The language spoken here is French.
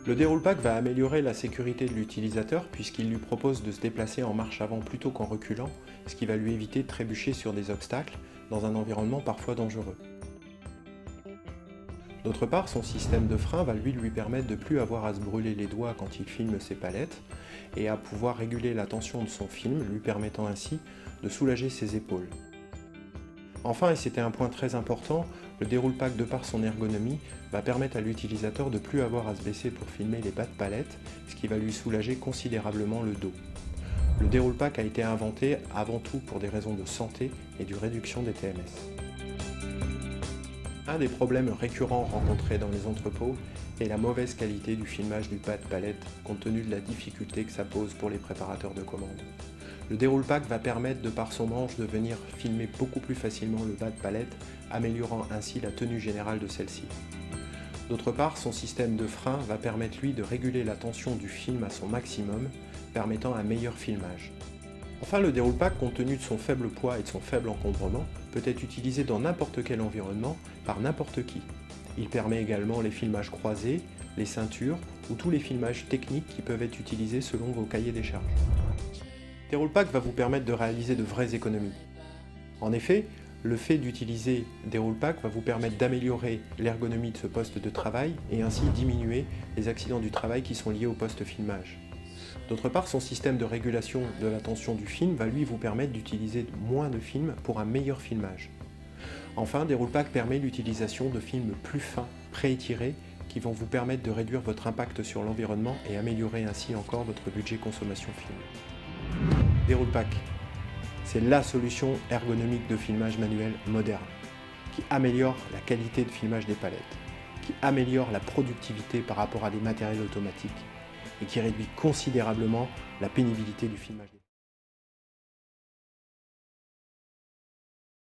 Le déroule pack va améliorer la sécurité de l'utilisateur puisqu'il lui propose de se déplacer en marche avant plutôt qu'en reculant, ce qui va lui éviter de trébucher sur des obstacles dans un environnement parfois dangereux. D'autre part, son système de frein va lui permettre de ne plus avoir à se brûler les doigts quand il filme ses palettes et à pouvoir réguler la tension de son film, lui permettant ainsi de soulager ses épaules. Enfin, et c'était un point très important, le déroule pack de par son ergonomie va permettre à l'utilisateur de ne plus avoir à se baisser pour filmer les bas de palette, ce qui va lui soulager considérablement le dos. Le déroule pack a été inventé avant tout pour des raisons de santé et de réduction des TMS. Un des problèmes récurrents rencontrés dans les entrepôts est la mauvaise qualité du filmage du bas de palette compte tenu de la difficulté que ça pose pour les préparateurs de commandes. Le déroule pack va permettre de par son manche de venir filmer beaucoup plus facilement le bas de palette, améliorant ainsi la tenue générale de celle-ci. D'autre part, son système de frein va permettre lui de réguler la tension du film à son maximum, permettant un meilleur filmage. Enfin, le déroule pack, compte tenu de son faible poids et de son faible encombrement, peut être utilisé dans n'importe quel environnement, par n'importe qui. Il permet également les filmages croisés, les ceintures ou tous les filmages techniques qui peuvent être utilisés selon vos cahiers des charges. Déroule pack va vous permettre de réaliser de vraies économies. En effet, le fait d'utiliser déroule pack va vous permettre d'améliorer l'ergonomie de ce poste de travail et ainsi diminuer les accidents du travail qui sont liés au poste filmage. D'autre part, son système de régulation de la tension du film va lui vous permettre d'utiliser moins de films pour un meilleur filmage. Enfin, déroule pack permet l'utilisation de films plus fins, préétirés, qui vont vous permettre de réduire votre impact sur l'environnement et améliorer ainsi encore votre budget consommation film. Déroule pack, c'est la solution ergonomique de filmage manuel moderne, qui améliore la qualité de filmage des palettes, qui améliore la productivité par rapport à des matériels automatiques et qui réduit considérablement la pénibilité du filmage.